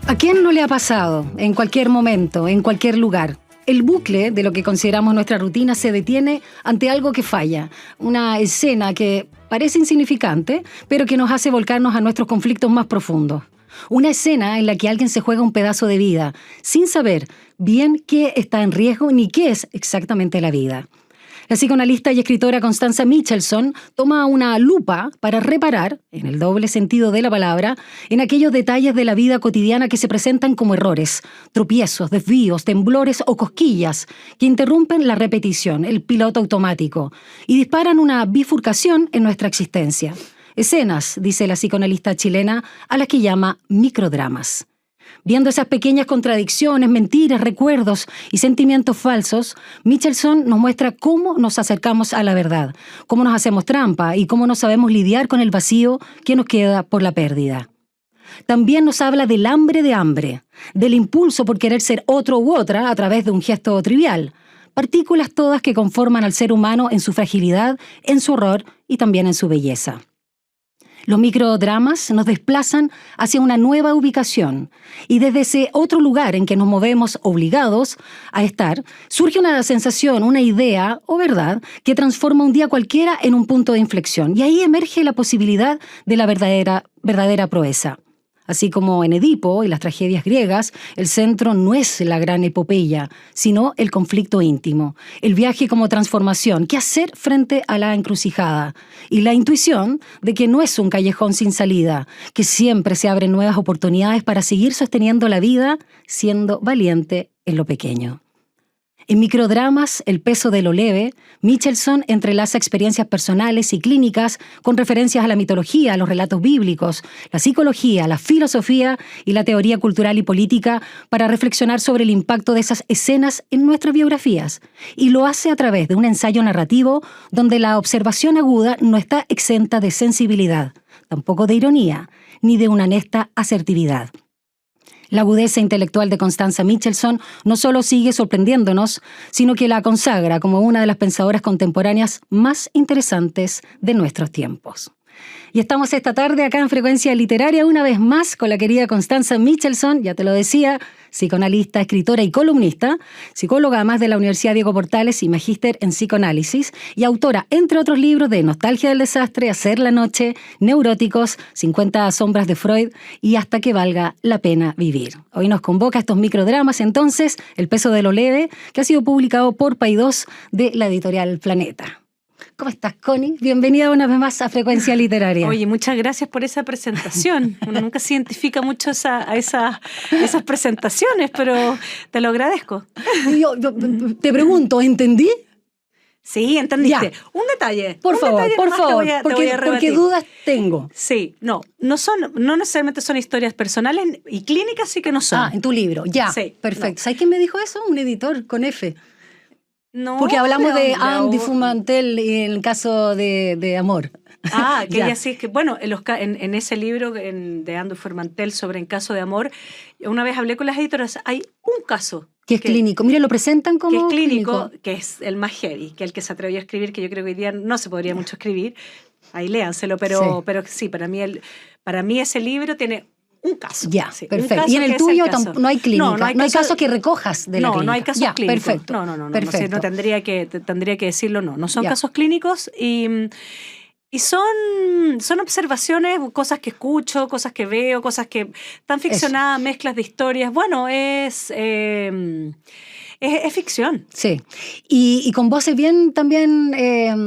¿A quién no le ha pasado, en cualquier momento, en cualquier lugar? El bucle de lo que consideramos nuestra rutina se detiene ante algo que falla, una escena que parece insignificante, pero que nos hace volcarnos a nuestros conflictos más profundos. Una escena en la que alguien se juega un pedazo de vida, sin saber bien qué está en riesgo ni qué es exactamente la vida. La psicoanalista y escritora Constanza Michelson toma una lupa para reparar, en el doble sentido de la palabra, en aquellos detalles de la vida cotidiana que se presentan como errores, tropiezos, desvíos, temblores o cosquillas que interrumpen la repetición, el piloto automático, y disparan una bifurcación en nuestra existencia. Escenas, dice la psicoanalista chilena, a las que llama microdramas. Viendo esas pequeñas contradicciones, mentiras, recuerdos y sentimientos falsos, Michelson nos muestra cómo nos acercamos a la verdad, cómo nos hacemos trampa y cómo no sabemos lidiar con el vacío que nos queda por la pérdida. También nos habla del hambre de hambre, del impulso por querer ser otro u otra a través de un gesto trivial, partículas todas que conforman al ser humano en su fragilidad, en su horror y también en su belleza. Los microdramas nos desplazan hacia una nueva ubicación y desde ese otro lugar en que nos movemos obligados a estar, surge una sensación, una idea o verdad que transforma un día cualquiera en un punto de inflexión y ahí emerge la posibilidad de la verdadera proeza. Así como en Edipo y las tragedias griegas, el centro no es la gran epopeya, sino el conflicto íntimo, el viaje como transformación, qué hacer frente a la encrucijada, y la intuición de que no es un callejón sin salida, que siempre se abren nuevas oportunidades para seguir sosteniendo la vida, siendo valiente en lo pequeño. En microdramas, El peso de lo leve, Michelson entrelaza experiencias personales y clínicas con referencias a la mitología, a los relatos bíblicos, la psicología, la filosofía y la teoría cultural y política para reflexionar sobre el impacto de esas escenas en nuestras biografías. Y lo hace a través de un ensayo narrativo donde la observación aguda no está exenta de sensibilidad, tampoco de ironía, ni de una honesta asertividad. La agudeza intelectual de Constanza Michelson no solo sigue sorprendiéndonos, sino que la consagra como una de las pensadoras contemporáneas más interesantes de nuestros tiempos. Y estamos esta tarde acá en Frecuencia Literaria una vez más con la querida Constanza Michelson, ya te lo decía, psicoanalista, escritora y columnista, psicóloga además de la Universidad Diego Portales y magíster en psicoanálisis, y autora, entre otros libros, de Nostalgia del desastre, Hacer la noche, Neuróticos, 50 sombras de Freud y Hasta que valga la pena vivir. Hoy nos convoca estos microdramas, entonces, El peso de lo leve, que ha sido publicado por Paidós de la editorial Planeta. ¿Cómo estás, Connie? Bienvenida una vez más a Frecuencia Literaria. Oye, muchas gracias por esa presentación. Uno nunca se identifica mucho a esas presentaciones, pero te lo agradezco. Yo te pregunto, ¿entendí? Sí, entendiste. Ya. Un detalle. Por favor, porque dudas tengo. Sí, no necesariamente son historias personales y clínicas sí que no son. Ah, en tu libro, ya. Sí, perfecto. no. ¿Sabes quién me dijo eso? Un editor con F. No, Porque hablamos de Anne Dufourmantel en el caso de Amor. Ah, que ella sí, es que bueno, en ese libro de Anne Dufourmantel sobre En caso de amor, una vez hablé con las editoras, hay un caso que es clínico. Mira, lo presentan como que es clínico, que es el más heavy, que el que se atrevió a escribir, que yo creo que hoy día no se podría mucho escribir. Ahí léanselo, pero sí, para mí ese libro tiene un caso. Ya, sí, perfecto. Y en el tuyo no hay clínica, no hay casos que recojas de la clínica. No hay casos clínicos. Perfecto. No, perfecto. No tendría que decirlo, no son casos clínicos y son observaciones, cosas que escucho, cosas que veo, cosas que están ficcionadas, mezclas de historias. Bueno, es ficción. Sí. Y con voces bien también...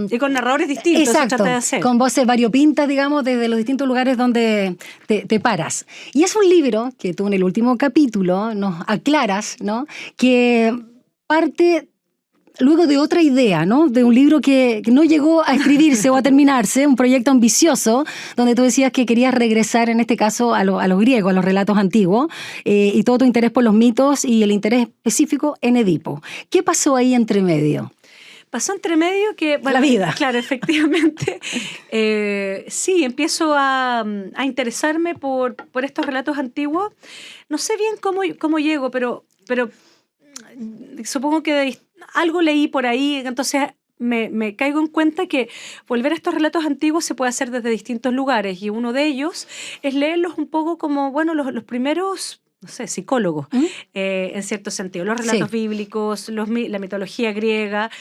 y con narradores distintos. Exacto. Se trata de hacer. Con voces variopintas, digamos, desde los distintos lugares donde te paras. Y es un libro que tú en el último capítulo nos aclaras, ¿no? Que parte luego de otra idea, ¿no? De un libro que no llegó a escribirse o a terminarse, un proyecto ambicioso, donde tú decías que querías regresar, en este caso, a los griegos, a los relatos antiguos, y todo tu interés por los mitos y el interés específico en Edipo. ¿Qué pasó ahí entre medio? Pasó entre medio que... Bueno, la vida. Claro, efectivamente. Sí, empiezo a interesarme por estos relatos antiguos. No sé bien cómo llego, pero supongo que algo leí por ahí, entonces me caigo en cuenta que volver a estos relatos antiguos se puede hacer desde distintos lugares, y uno de ellos es leerlos un poco como, bueno, los primeros, no sé, psicólogos, en cierto sentido, los relatos bíblicos, la mitología griega,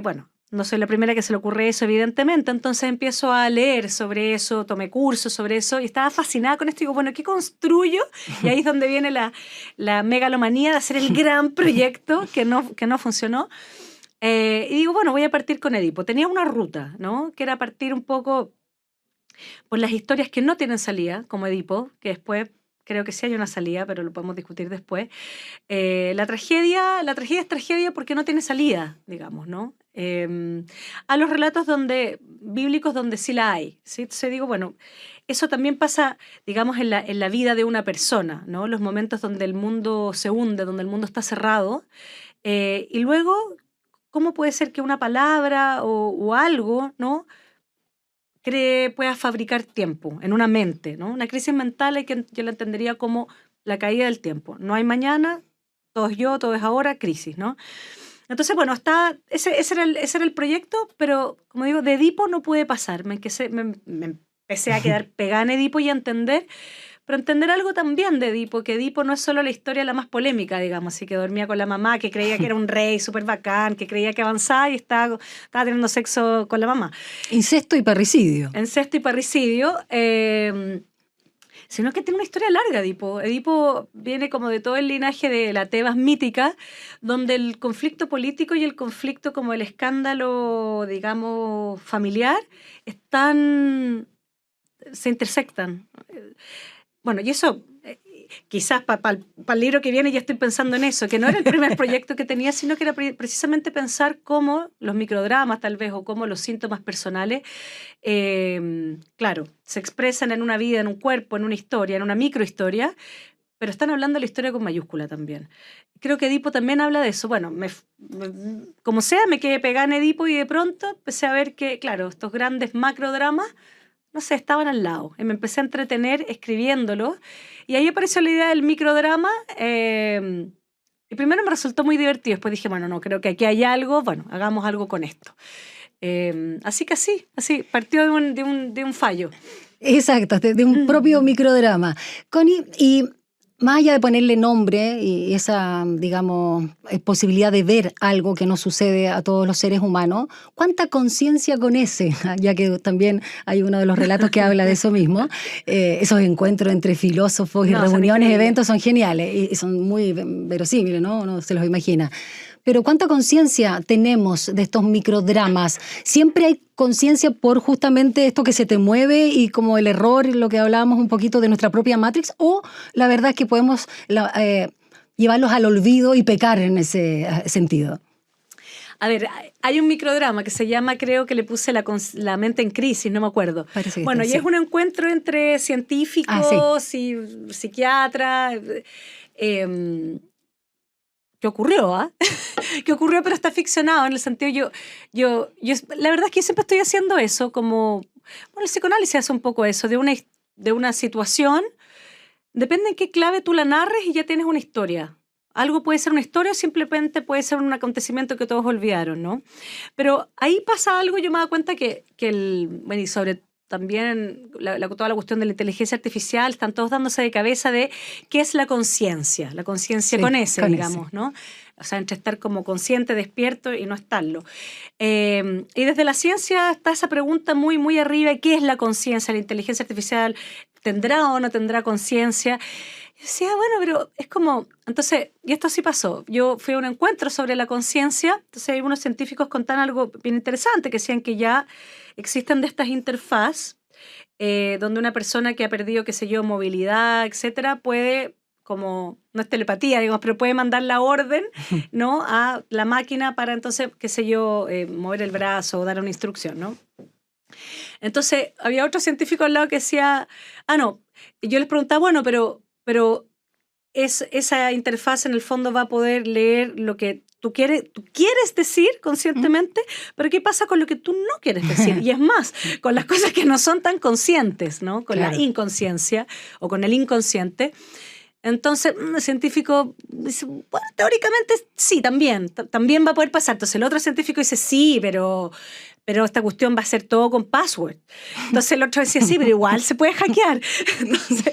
bueno. No soy la primera que se le ocurre eso, evidentemente. Entonces empiezo a leer sobre eso, tomé cursos sobre eso y estaba fascinada con esto. Y digo, bueno, ¿qué construyo? Y ahí es donde viene la megalomanía de hacer el gran proyecto que no funcionó. Y digo, bueno, voy a partir con Edipo. Tenía una ruta, ¿no? Que era partir un poco por las historias que no tienen salida, como Edipo, que después creo que sí hay una salida, pero lo podemos discutir después. La tragedia es tragedia porque no tiene salida, digamos, ¿no? A los relatos bíblicos donde sí la hay, ¿sí? Entonces digo, bueno, eso también pasa, digamos, en la vida de una persona, ¿no? Los momentos donde el mundo se hunde, donde el mundo está cerrado, y luego, ¿cómo puede ser que una palabra o algo, ¿no?, pueda fabricar tiempo en una mente, ¿no? Una crisis mental yo la entendería como la caída del tiempo. No hay mañana, todo es yo, todo es ahora, crisis, ¿no? Entonces, bueno, ese era el proyecto, pero como digo, de Edipo no pude pasar. Me empecé a quedar pegada en Edipo y a entender, pero entender algo también de Edipo, que Edipo no es solo la historia la más polémica, digamos, así que dormía con la mamá, que creía que era un rey súper bacán, que creía que avanzaba y estaba teniendo sexo con la mamá. Incesto y parricidio. Incesto y parricidio. Sino que tiene una historia larga, Edipo. Edipo viene como de todo el linaje de la Tebas mítica, donde el conflicto político y el conflicto como el escándalo, digamos, familiar, se intersectan. Bueno, y eso, quizás para el libro que viene ya estoy pensando en eso, que no era el primer proyecto que tenía, sino que era precisamente pensar cómo los microdramas tal vez, o cómo los síntomas personales, claro, se expresan en una vida, en un cuerpo, en una historia, en una microhistoria, pero están hablando de la historia con mayúscula también. Creo que Edipo también habla de eso. Bueno, como sea, me quedé pegada en Edipo y de pronto empecé a ver que, claro, estos grandes macrodramas, no sé, estaban al lado. Y me empecé a entretener escribiéndolo. Y ahí apareció la idea del microdrama. Y primero me resultó muy divertido. Después dije, bueno, no, creo que aquí hay algo. Bueno, hagamos algo con esto. Así que así, partió de un fallo. Exacto, de un propio microdrama. Connie, y más allá de ponerle nombre y esa, digamos, posibilidad de ver algo que nos sucede a todos los seres humanos, ¿cuánta conciencia con ese? Ya que también hay uno de los relatos que habla de eso mismo. Esos encuentros entre filósofos y reuniones, eventos son geniales y son muy verosímiles, ¿no? Uno se los imagina. Pero ¿cuánta conciencia tenemos de estos microdramas? ¿Siempre hay conciencia por justamente esto que se te mueve y como el error, lo que hablábamos un poquito de nuestra propia Matrix? ¿O la verdad es que podemos llevarlos al olvido y pecar en ese sentido? A ver, hay un microdrama que se llama, creo que le puse la mente en crisis, no me acuerdo. Bueno, y es un encuentro entre científicos y psiquiatras. ¿Qué ocurrió? ¿Qué ocurrió? Pero está ficcionado en el sentido, yo la verdad es que yo siempre estoy haciendo eso, como, bueno, el psicoanálisis hace un poco eso, de una situación, depende en qué clave tú la narres y ya tienes una historia. Algo puede ser una historia o simplemente puede ser un acontecimiento que todos olvidaron, ¿no? Pero ahí pasa algo, yo me he dado cuenta bueno, y sobre también toda la cuestión de la inteligencia artificial, están todos dándose de cabeza de qué es la conciencia con ese, digamos, ¿no? O sea, entre estar como consciente, despierto y no estarlo. Y desde la ciencia está esa pregunta muy, muy arriba, ¿qué es la conciencia? ¿La inteligencia artificial tendrá o no tendrá conciencia? Yo decía, bueno, pero es como... Entonces, y esto sí pasó. Yo fui a un encuentro sobre la conciencia, entonces hay unos científicos contaban algo bien interesante, que decían que ya existen de estas interfaces donde una persona que ha perdido, qué sé yo, movilidad, etcétera, puede, como, no es telepatía, digamos, pero puede mandar la orden, ¿no?, a la máquina para entonces, qué sé yo, mover el brazo o dar una instrucción, ¿no? Entonces, había otro científico al lado que decía, no, y yo les preguntaba, bueno, pero esa interfaz en el fondo va a poder leer lo que tú quieres decir conscientemente, pero ¿qué pasa con lo que tú no quieres decir? Y es más, con las cosas que no son tan conscientes, ¿no? Con la inconsciencia o con el inconsciente. Entonces, el científico dice, bueno, teóricamente sí, también va a poder pasar. Entonces, el otro científico dice, sí, pero esta cuestión va a ser todo con password. Entonces, el otro decía, sí, pero igual se puede hackear. Entonces,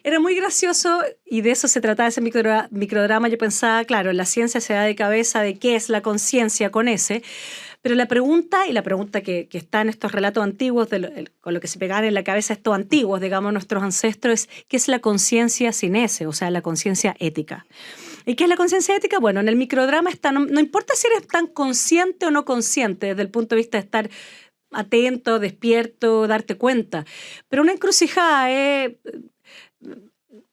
era muy gracioso y de eso se trataba ese microdrama. Yo pensaba, claro, la ciencia se da de cabeza de qué es la conciencia con ese. Pero la pregunta que está en estos relatos antiguos, con lo que se pegaban en la cabeza estos antiguos, digamos, nuestros ancestros, es ¿qué es la conciencia sin ese? O sea, la conciencia ética. ¿Y qué es la conciencia ética? Bueno, en el microdrama está, no importa si eres tan consciente o no consciente desde el punto de vista de estar atento, despierto, darte cuenta. Pero una encrucijada es...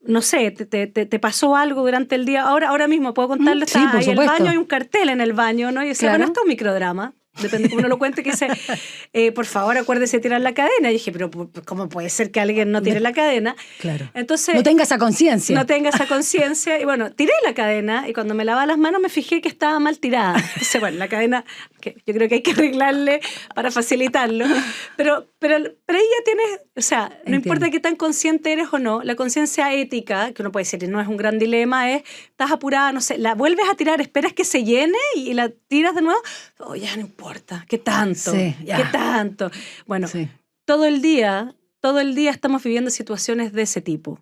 no sé, te pasó algo durante el día. Ahora mismo puedo contarle, sí, está ahí supuesto. el baño, hay un cartel en el baño, ¿no? Y decía, Claro. bueno, esto es un microdrama. Depende de cómo uno lo cuente, que dice, por favor, acuérdese de tirar la cadena. Y dije, pero ¿cómo puede ser que alguien no tire la cadena? Claro. Entonces, no tenga esa conciencia. No tenga esa conciencia. Y bueno, tiré la cadena y cuando me lavaba las manos me fijé que estaba mal tirada. Entonces, bueno, la cadena, que yo creo que hay que arreglarle para facilitarlo. Pero ahí ya tienes, o sea, no Entiendo. importa qué tan consciente eres o no, la conciencia ética, que uno puede decir, no es un gran dilema, es, estás apurada, no sé, la vuelves a tirar, esperas que se llene y la tiras de nuevo. Oh, ya no importa, ¿qué tanto? Sí, ya. ¿Qué tanto? Bueno, Sí. todo el día estamos viviendo situaciones de ese tipo.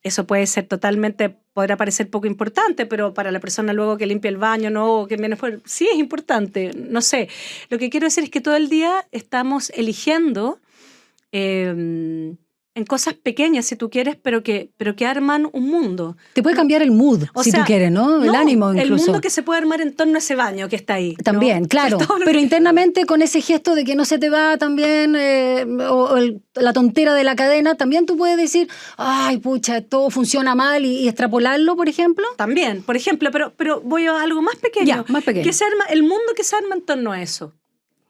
Eso puede ser podrá parecer poco importante, pero para la persona luego que limpia el baño, no, que viene fuera, sí es importante, no sé. Lo que quiero decir es que todo el día estamos eligiendo en cosas pequeñas, si tú quieres, pero que arman un mundo. Te puede cambiar el mood, si tú quieres, ¿no? El ánimo incluso. El mundo que se puede armar en torno a ese baño que está ahí. También, ¿no? claro. Pero internamente con ese gesto de que no se te va también, la tontera de la cadena, también tú puedes decir, ay, pucha, todo funciona mal y extrapolarlo, por ejemplo. También, por ejemplo, pero voy a algo más pequeño. Ya, más pequeño. El mundo que se arma en torno a eso.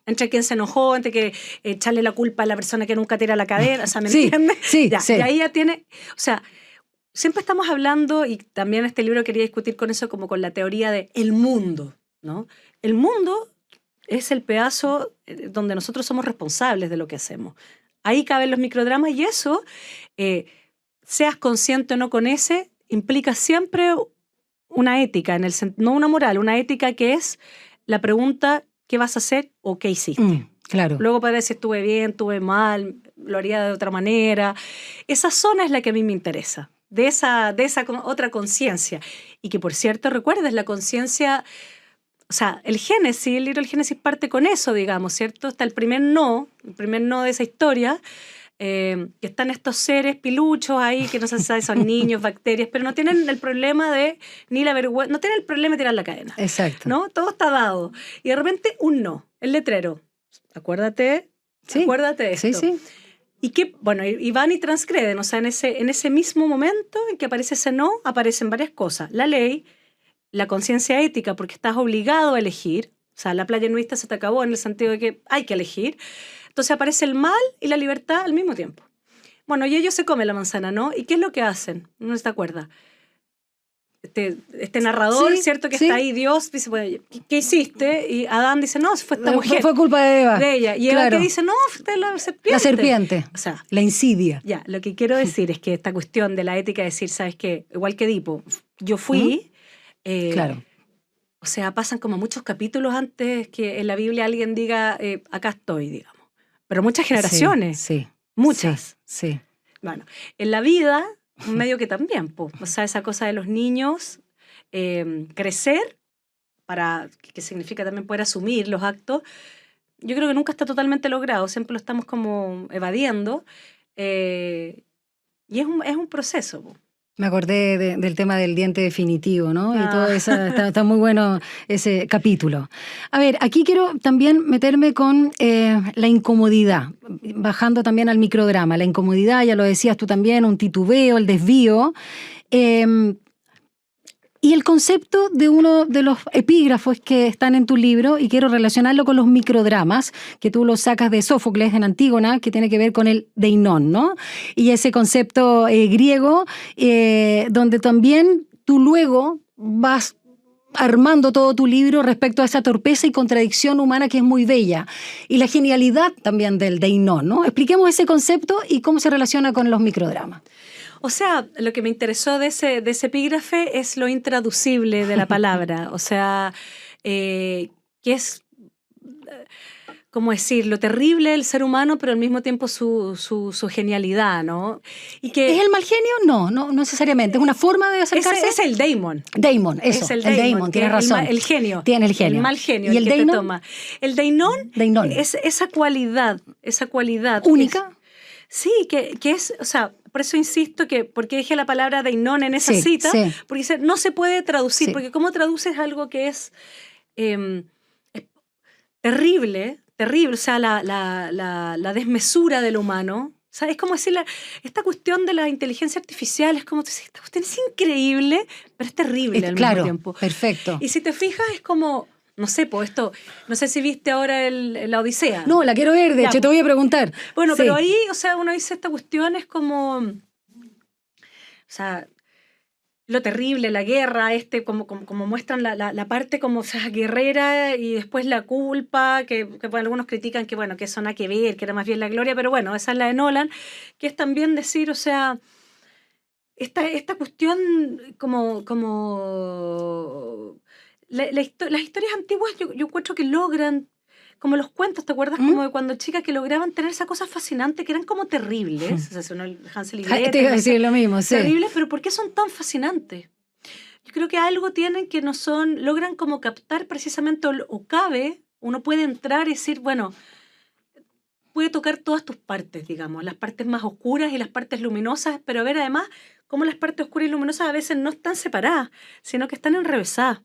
Entre quien se enojó, entre que echarle la culpa a la persona que nunca tira la cadena, o sea, ¿me entiendes? Sí, ya, sí. Y ahí ya tiene, o sea, siempre estamos hablando, y también en este libro quería discutir con eso, como con la teoría de el mundo, ¿no? El mundo es el pedazo donde nosotros somos responsables de lo que hacemos. Ahí caben los microdramas y eso, seas consciente o no con ese, implica siempre una ética, no una moral, una ética que es la pregunta ¿qué vas a hacer o qué hiciste? Claro. Luego podrás decir estuve bien, estuve mal, lo haría de otra manera. Esa zona es la que a mí me interesa, de esa otra conciencia. Y que, por cierto, recuerdes, la conciencia, o sea, el libro del Génesis parte con eso, digamos, ¿cierto? Está el primer no de esa historia, que están estos seres piluchos ahí, que no se sabe, son niños, bacterias, pero no tienen el problema ni la vergüenza, no tienen el problema de tirar la cadena. Exacto. ¿No? Todo está dado. Y de repente un no, el letrero. Acuérdate de esto. Sí, sí. Y que, bueno, y van y transgreden, o sea, en ese mismo momento en que aparece ese no, aparecen varias cosas. La ley, la conciencia ética, porque estás obligado a elegir, o sea, la playa nudista se te acabó en el sentido de que hay que elegir. Entonces aparece el mal y la libertad al mismo tiempo. Bueno, y ellos se comen la manzana, ¿no? ¿Y qué es lo que hacen? No se acuerda. Este narrador, sí, ¿cierto? Que sí. está ahí, Dios dice, bueno, ¿qué hiciste? Y Adán dice, no, fue esta mujer. Fue culpa de Eva. De ella. Y Eva claro. que dice, no, fue la serpiente. La serpiente. O sea, la insidia. Ya, lo que quiero decir es que esta cuestión de la ética, decir, ¿sabes qué? Igual que Edipo, yo fui... claro. O sea, pasan como muchos capítulos antes que en la Biblia alguien diga, acá estoy, digamos. Pero muchas generaciones. Sí. Muchas. Sí. Bueno, en la vida, medio que también, po. O sea, esa cosa de los niños, crecer, que significa también poder asumir los actos, yo creo que nunca está totalmente logrado, siempre lo estamos como evadiendo, y es un proceso, po. Me acordé del tema del diente definitivo, ¿no? Y todo eso, está muy bueno ese capítulo. A ver, aquí quiero también meterme con la incomodidad, bajando también al microdrama. La incomodidad, ya lo decías tú también, un titubeo, el desvío. Y el concepto de uno de los epígrafos que están en tu libro, y quiero relacionarlo con los microdramas, que tú los sacas de Sófocles en Antígona, que tiene que ver con el deinón, ¿no? Y ese concepto griego, donde también tú luego vas armando todo tu libro respecto a esa torpeza y contradicción humana que es muy bella. Y la genialidad también del deinón, ¿no? Expliquemos ese concepto y cómo se relaciona con los microdramas. O sea, lo que me interesó de ese epígrafe es lo intraducible de la palabra. O sea, que es, ¿cómo decir? Lo terrible del ser humano, pero al mismo tiempo su genialidad, ¿no? Y que ¿Es el mal genio? No necesariamente. Es una forma de acercarse. es el daemon. Daemon, eso. Es el daemon, tienes razón. El genio. Tiene el genio. El mal genio. ¿Y el que te deinon? toma. El deinon Deinon. es esa cualidad. Única. Sí, que es, o sea, por eso insisto que, porque dije la palabra deinon en esa Sí, cita, sí. porque dice, no se puede traducir, Sí. porque ¿cómo traduces algo que es terrible, o sea, la desmesura de lo humano? O sea, es como decir, esta cuestión de la inteligencia artificial, es como decir, esta cuestión es increíble, pero es terrible al mismo tiempo. Perfecto. Y si te fijas, es como, no sé, pues esto, no sé si viste ahora la Odisea. No, la quiero ver, de hecho, te voy a preguntar. Bueno, Sí. pero ahí, o sea, uno dice, esta cuestión es como, o sea, lo terrible, la guerra, como muestran la parte como, o sea, guerrera, y después la culpa, que bueno, algunos critican que, bueno, que eso nada que ver, que era más bien la gloria, pero bueno, esa es la de Nolan, que es también decir, o sea, esta cuestión como las historias antiguas yo encuentro que logran, como los cuentos, ¿te acuerdas? Como de cuando chicas que lograban tener esa cosa fascinante, que eran como terribles, o sea, el Hansel y Gretel, te iba a decir lo mismo, sí. Terribles, pero ¿por qué son tan fascinantes? Yo creo que algo tienen que logran como captar precisamente, o cabe, uno puede entrar y decir, bueno, puede tocar todas tus partes, digamos, las partes más oscuras y las partes luminosas, pero a ver además cómo las partes oscuras y luminosas a veces no están separadas, sino que están enrevesadas.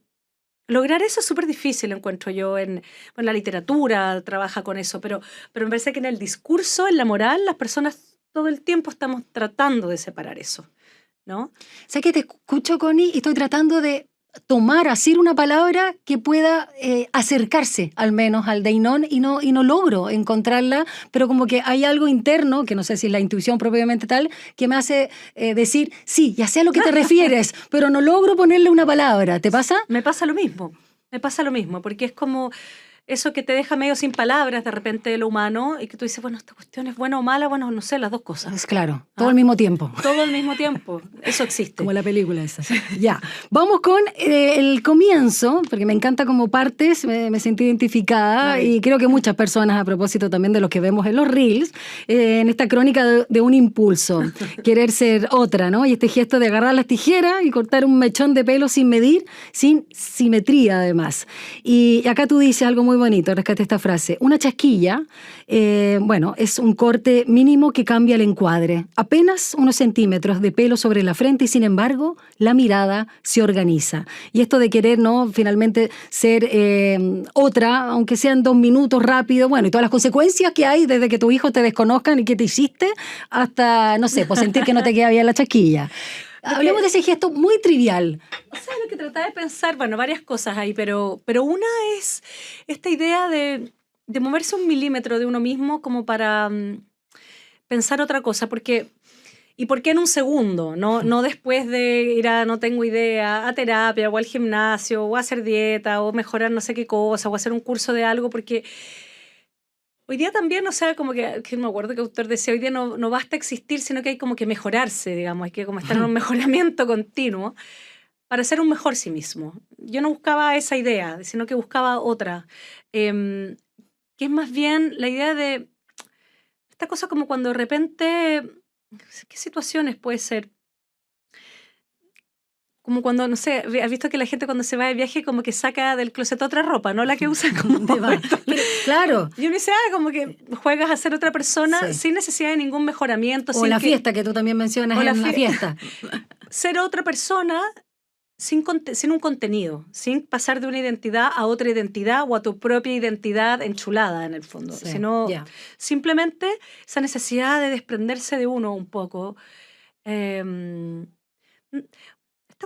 Lograr eso es súper difícil, encuentro yo, en la literatura trabaja con eso, pero me parece que en el discurso, en la moral, las personas todo el tiempo estamos tratando de separar eso, ¿no? Sé que te escucho, Connie, y estoy tratando de tomar, hacer una palabra que pueda acercarse al menos al deinon y no logro encontrarla, pero como que hay algo interno, que no sé si es la intuición propiamente tal, que me hace decir, sí, ya sé a lo que te refieres, pero no logro ponerle una palabra. ¿Te pasa? Me pasa lo mismo, porque es como eso que te deja medio sin palabras de repente de lo humano y que tú dices, bueno, esta cuestión es buena o mala, bueno, no sé, las dos cosas. Es claro, todo al mismo tiempo. Todo al mismo tiempo, eso existe. Como la película esa. Ya, vamos con el comienzo, porque me encanta como partes, me sentí identificada y creo que muchas personas, a propósito también de lo que vemos en los reels, en esta crónica de un impulso, querer ser otra, ¿no? Y este gesto de agarrar las tijeras y cortar un mechón de pelo sin medir, sin simetría además. Y acá tú dices algo muy bonito, rescate esta frase. Una chasquilla, bueno, es un corte mínimo que cambia el encuadre. Apenas unos centímetros de pelo sobre la frente y sin embargo la mirada se organiza. Y esto de querer, ¿no? Finalmente ser otra, aunque sean 2 minutos rápido, bueno, y todas las consecuencias que hay desde que tu hijo te desconozcan y qué te hiciste, hasta, no sé, pues sentir que no te queda bien la chasquilla. Hablemos de ese gesto muy trivial. O sea, lo que trataba de pensar, bueno, varias cosas ahí, pero una es esta idea de moverse 1 milímetro de uno mismo como para pensar otra cosa, ¿y por qué en un segundo? No después de ir no tengo idea, a terapia o al gimnasio o a hacer dieta o mejorar no sé qué cosa o hacer un curso de algo, porque hoy día también, o sea, como que no me acuerdo qué autor decía, hoy día no basta existir, sino que hay como que mejorarse, digamos, hay que como estar en un mejoramiento continuo para ser un mejor sí mismo. Yo no buscaba esa idea, sino que buscaba otra, que es más bien la idea de esta cosa como cuando de repente, ¿qué situaciones puede ser? Como cuando, no sé, has visto que la gente cuando se va de viaje como que saca del closet otra ropa, ¿no? La que usa como... Claro. Y uno dice, como que juegas a ser otra persona sin necesidad de ningún mejoramiento. O la fiesta que tú también mencionas en la fiesta. Ser otra persona sin un contenido, sin pasar de una identidad a otra identidad o a tu propia identidad enchulada en el fondo, sino simplemente esa necesidad de desprenderse de uno un poco. Esta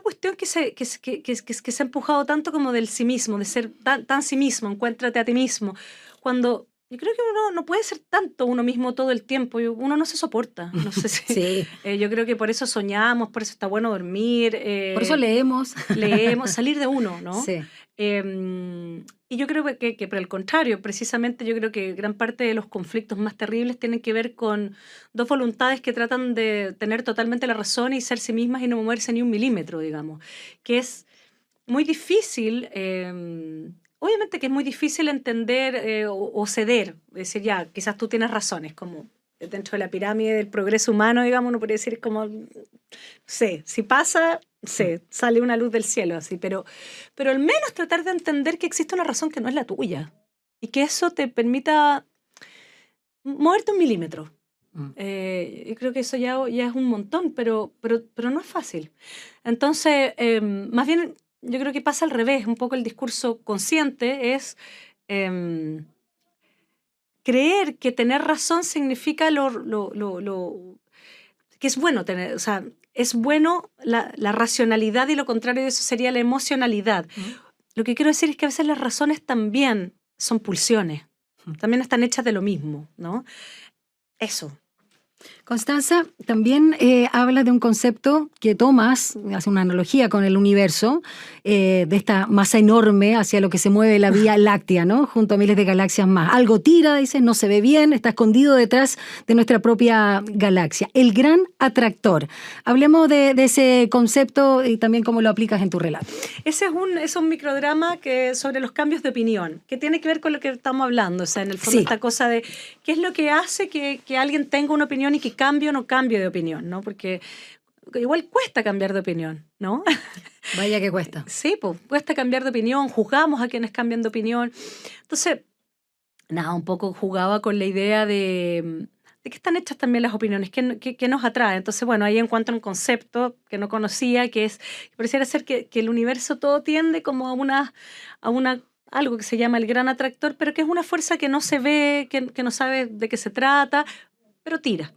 cuestión que se ha empujado tanto como del sí mismo, de ser tan sí mismo, encuéntrate a ti mismo, cuando yo creo que uno no puede ser tanto uno mismo todo el tiempo, uno no se soporta, no sé si, yo creo que por eso soñamos, por eso está bueno dormir, por eso leemos, salir de uno, ¿no? Sí. Y yo creo que por el contrario, precisamente yo creo que gran parte de los conflictos más terribles tienen que ver con dos voluntades que tratan de tener totalmente la razón y ser sí mismas y no moverse ni un milímetro, digamos, que es muy difícil, obviamente que es muy difícil entender o ceder, decir, ya, quizás tú tienes razones, como dentro de la pirámide del progreso humano, digamos, uno podría decir como, sé, si pasa, sé, sale una luz del cielo, así, pero al menos tratar de entender que existe una razón que no es la tuya y que eso te permita moverte un milímetro. Yo creo que eso ya es un montón, pero no es fácil. Entonces, más bien, yo creo que pasa al revés. Un poco el discurso consciente es creer que tener razón significa que es bueno tener, o sea, es bueno la racionalidad y lo contrario de eso sería la emocionalidad. Lo que quiero decir es que a veces las razones también son pulsiones, también están hechas de lo mismo, ¿no? Eso. Constanza, también habla de un concepto que tomas, hace una analogía con el universo, de esta masa enorme hacia lo que se mueve la Vía Láctea, ¿no? Junto a miles de galaxias más. Algo tira, dices, no se ve bien, está escondido detrás de nuestra propia galaxia. El gran atractor. Hablemos de ese concepto y también cómo lo aplicas en tu relato. Ese es un microdrama sobre los cambios de opinión, que tiene que ver con lo que estamos hablando. O sea, en el fondo, esta cosa de qué es lo que hace que alguien tenga una opinión y que cambie o no cambie de opinión, ¿no? Porque igual cuesta cambiar de opinión, ¿no? Vaya que cuesta. Sí, pues cuesta cambiar de opinión, juzgamos a quienes cambian de opinión. Entonces, nada, un poco jugaba con la idea de qué están hechas también las opiniones, qué nos atrae. Entonces, bueno, ahí encuentro un concepto que no conocía, que pareciera ser que el universo todo tiende como a algo que se llama el gran atractor, pero que es una fuerza que no se ve, que no sabe de qué se trata, pero tira.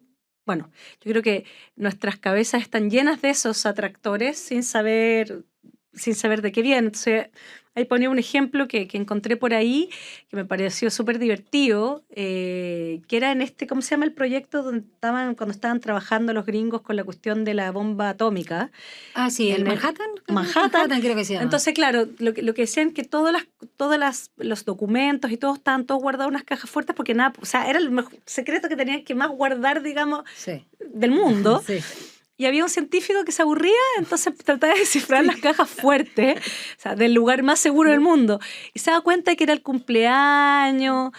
Bueno, yo creo que nuestras cabezas están llenas de esos atractores sin saber de qué viene. Entonces, ahí ponía un ejemplo que encontré por ahí, que me pareció súper divertido, que era en ¿cómo se llama el proyecto cuando estaban trabajando los gringos con la cuestión de la bomba atómica? Ah, sí, el Manhattan. Manhattan creo que se llama. Entonces, claro, lo que decían que todos los documentos y todos estaban todos guardados en unas cajas fuertes porque nada, o sea, era el mejor secreto que tenían que más guardar, digamos, del mundo. Sí. Y había un científico que se aburría, entonces trataba de descifrar las cajas fuertes, o sea, del lugar más seguro del mundo. Y se daba cuenta de que era el cumpleaños.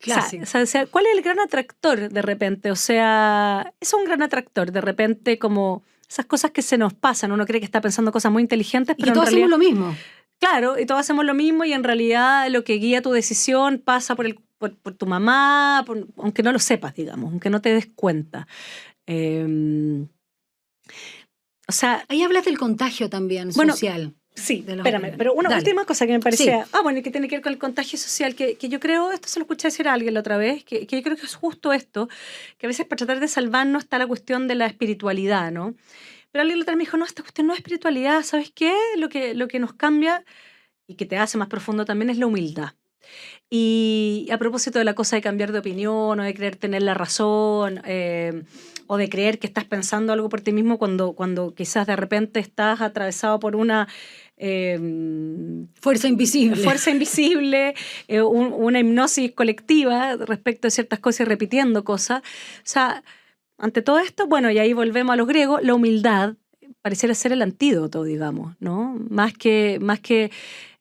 O sea, ¿cuál es el gran atractor de repente? O sea, es un gran atractor de repente como esas cosas que se nos pasan. Uno cree que está pensando cosas muy inteligentes, pero y todos hacemos lo mismo. Claro, y todos hacemos lo mismo y en realidad lo que guía tu decisión pasa por tu mamá, aunque no lo sepas, digamos, aunque no te des cuenta. O sea, ahí hablas del contagio también social. Sí, espérame, pero una última cosa que me parecía, bueno, y que tiene que ver con el contagio social, que yo creo, esto se lo escuché decir a alguien la otra vez, que yo creo que es justo esto, que a veces para tratar de salvarnos está la cuestión de la espiritualidad, ¿no? Pero alguien la otra vez me dijo, no, esta cuestión no es espiritualidad, ¿sabes qué? Lo que nos cambia y que te hace más profundo también es la humildad. Y a propósito de la cosa de cambiar de opinión o de creer tener la razón o de creer que estás pensando algo por ti mismo cuando quizás de repente estás atravesado por una fuerza invisible, una hipnosis colectiva respecto de ciertas cosas y repitiendo cosas. O sea, ante todo esto, bueno, y ahí volvemos a los griegos, la humildad pareciera ser el antídoto, digamos, ¿no? Más que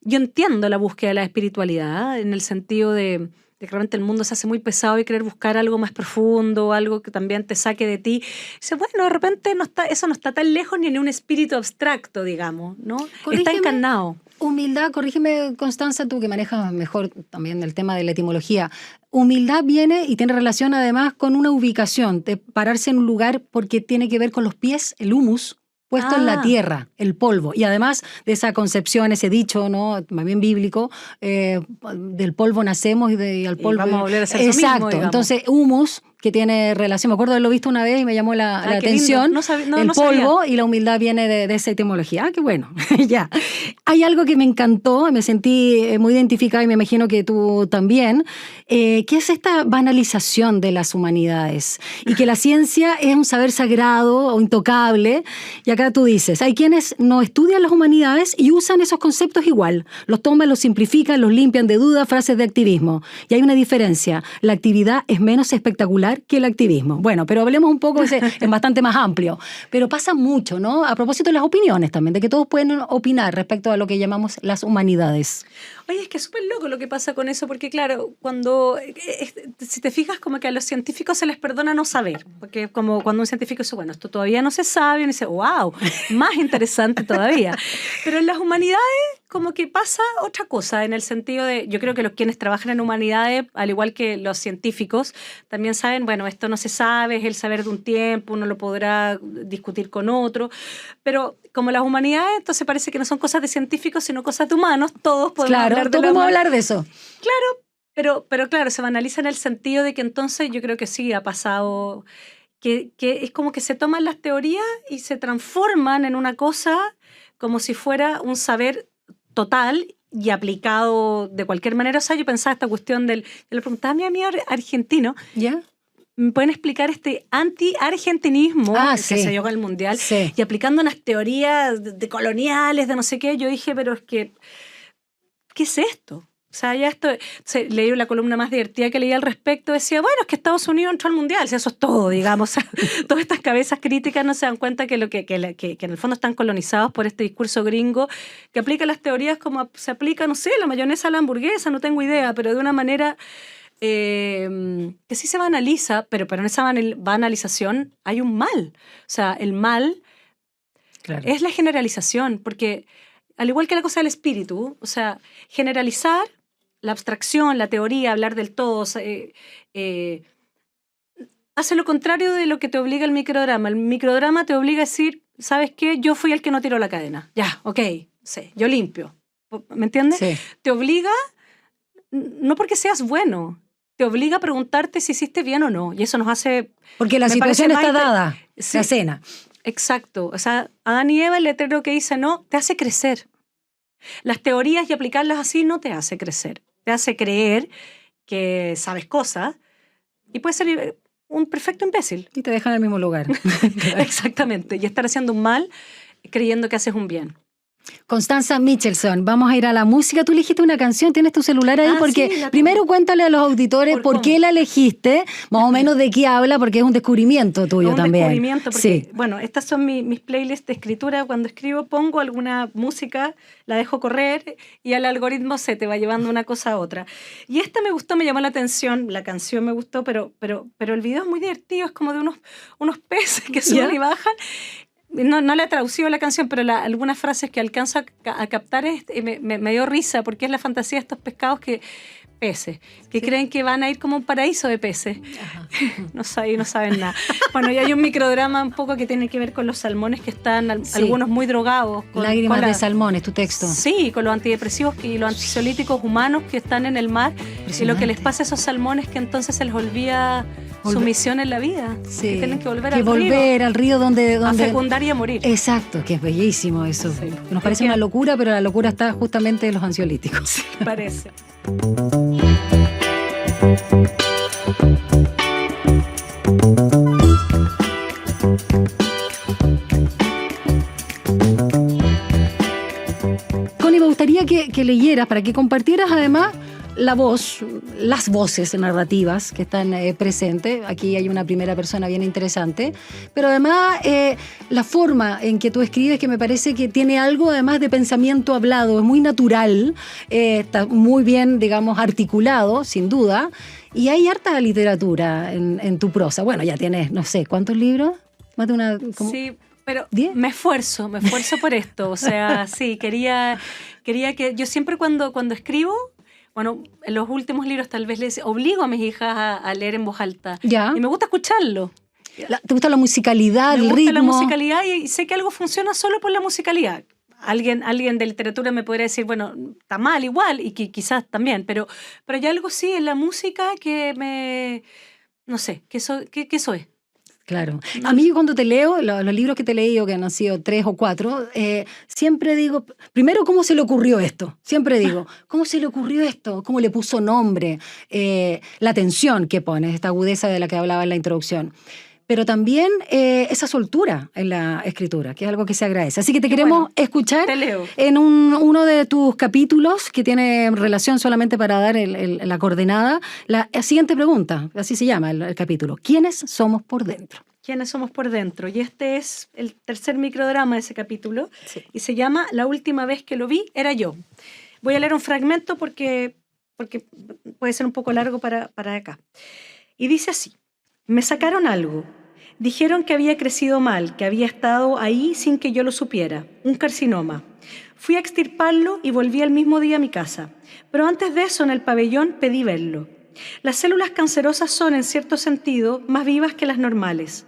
yo entiendo la búsqueda de la espiritualidad en el sentido de que realmente el mundo se hace muy pesado y querer buscar algo más profundo, algo que también te saque de ti. Dice, bueno, de repente eso no está tan lejos ni en un espíritu abstracto, digamos, ¿no? Está encarnado. Humildad, corrígeme, Constanza, tú que manejas mejor también el tema de la etimología. Humildad viene y tiene relación además con una ubicación, de pararse en un lugar porque tiene que ver con los pies, el humus, puesto en la tierra, el polvo. Y además de esa concepción, ese dicho, ¿no? Más bien bíblico, del polvo nacemos y al polvo... Y vamos a volver a ser exacto. lo mismo, entonces, humus, que tiene relación. Me acuerdo de haberlo visto una vez y me llamó la atención. No el no polvo sabía. y la humildad viene de esa etimología. Ah, qué bueno. Ya. Hay algo que me encantó, me sentí muy identificada y me imagino que tú también, que es esta banalización de las humanidades y que la ciencia es un saber sagrado o intocable. Y acá tú dices, hay quienes no estudian las humanidades y usan esos conceptos igual. Los toman, los simplifican, los limpian de dudas, frases de activismo. Y hay una diferencia. La actividad es menos espectacular que el activismo. Bueno, pero hablemos un poco, es bastante más amplio. Pero pasa mucho, ¿no? A propósito de las opiniones también, de que todos pueden opinar respecto a lo que llamamos las humanidades. Oye, es que es súper loco lo que pasa con eso, porque claro, cuando, si te fijas, como que a los científicos se les perdona no saber, porque como cuando un científico dice, bueno, esto todavía no se sabe, y uno dice, wow, más interesante todavía. Pero en las humanidades como que pasa otra cosa, en el sentido de, yo creo que los quienes trabajan en humanidades, al igual que los científicos, también saben, bueno, esto no se sabe, es el saber de un tiempo, uno lo podrá discutir con otro, pero como las humanidades, entonces parece que no son cosas de científicos, sino cosas de humanos, todos podemos hablar de ¿tú cómo hablar de eso? Claro, pero claro, se banaliza en el sentido de que entonces yo creo que sí ha pasado, que es como que se toman las teorías y se transforman en una cosa como si fuera un saber total y aplicado de cualquier manera. O sea, yo pensaba esta cuestión yo le preguntaba a mi amigo argentino, ¿Ya? ¿me pueden explicar este anti-argentinismo que Sí. se dio con el Mundial? Sí. Y aplicando unas teorías de coloniales, de no sé qué, yo dije, pero es que, ¿qué es esto? O sea, ya esto, leí la columna más divertida que leí al respecto, decía, bueno, es que Estados Unidos entró al Mundial, si eso es todo, digamos. O sea, todas estas cabezas críticas no se dan cuenta que en el fondo están colonizados por este discurso gringo que aplica las teorías como se aplica, no sé, la mayonesa a la hamburguesa, no tengo idea, pero de una manera que sí se banaliza, pero en esa banalización hay un mal. O sea, el mal es la generalización, porque al igual que la cosa del espíritu, o sea, generalizar la abstracción, la teoría, hablar del todo, hace lo contrario de lo que te obliga el microdrama. El microdrama te obliga a decir, ¿sabes qué? Yo fui el que no tiró la cadena. Ya, ok, sí, yo limpio. ¿Me entiendes? Sí. Te obliga, no porque seas bueno, te obliga a preguntarte si hiciste bien o no. Y eso nos hace... Porque la situación está dada, sí. La cena. Exacto. O sea, Adán y Eva, el letrero que dice no, te hace crecer. Las teorías y aplicarlas así no te hace crecer. Te hace creer que sabes cosas y puedes ser un perfecto imbécil. Y te dejan en el mismo lugar. Exactamente. Y estar haciendo un mal creyendo que haces un bien. Constanza Michelson, vamos a ir a la música. Tú elegiste una canción, tienes tu celular ahí, porque sí, primero cuéntale a los auditores por qué la elegiste, más o menos de qué habla, porque es un descubrimiento tuyo también. Un descubrimiento, porque, bueno, estas son mis playlists de escritura. Cuando escribo pongo alguna música, la dejo correr y el algoritmo se te va llevando una cosa a otra. Y esta me gustó, me llamó la atención, la canción me gustó, pero el video es muy divertido, es como de unos peces que suben y bajan. No la he traducido la canción, pero algunas frases que alcanzo a captar me dio risa, porque es la fantasía de estos pescados peces, que creen que van a ir como un paraíso de peces. No saben nada. Bueno, y hay un microdrama un poco que tiene que ver con los salmones que están algunos muy drogados. Lágrimas de salmones, tu texto. Sí, con los antidepresivos y los ansiolíticos humanos que están en el mar. Y lo que les pasa a esos salmones que entonces se les olvida su misión en la vida. Sí. Que tienen que volver al río donde... a fecundar y a morir. Exacto, que es bellísimo eso. Sí. Nos parece una locura, pero la locura está justamente en los ansiolíticos. Sí, parece. Connie, me gustaría que leyeras, para que compartieras además las voces narrativas que están presentes. Aquí hay una primera persona bien interesante, pero además la forma en que tú escribes, que me parece que tiene algo además de pensamiento hablado, es muy natural, está muy bien, digamos, articulado, sin duda, y hay harta literatura en tu prosa. Bueno, ya tienes, no sé, ¿cuántos libros? Más de una... Sí, pero 10. me esfuerzo por esto. O sea, sí, quería que... Yo siempre cuando escribo, bueno, en los últimos libros tal vez les obligo a mis hijas a leer en voz alta. Ya. Y me gusta escucharlo. ¿Te gusta la musicalidad, el ritmo? Me gusta la musicalidad y sé que algo funciona solo por la musicalidad. Alguien de literatura me podría decir, bueno, está mal igual, y quizás también, pero hay algo sí en la música que no sé, ¿qué eso es? Claro. A mí cuando te leo, los libros que te he leído, que han sido 3 o 4, siempre digo, primero, ¿cómo se le ocurrió esto? Siempre digo, ¿cómo se le ocurrió esto? ¿Cómo le puso nombre? La tensión que pone, esta agudeza de la que hablaba en la introducción. Pero también esa soltura en la escritura, que es algo que se agradece. Así que te queremos escuchar te leo. en uno de tus capítulos que tiene relación solamente para dar la coordenada. La siguiente pregunta, así se llama el capítulo. ¿Quiénes somos por dentro? ¿Quiénes somos por dentro? Y este es el tercer microdrama de ese capítulo, sí. Y se llama La última vez que lo vi era yo. Voy a leer un fragmento porque puede ser un poco largo para acá. Y dice así: me sacaron algo. Dijeron que había crecido mal, que había estado ahí sin que yo lo supiera, un carcinoma. Fui a extirparlo y volví el mismo día a mi casa. Pero antes de eso, en el pabellón, pedí verlo. Las células cancerosas son, en cierto sentido, más vivas que las normales.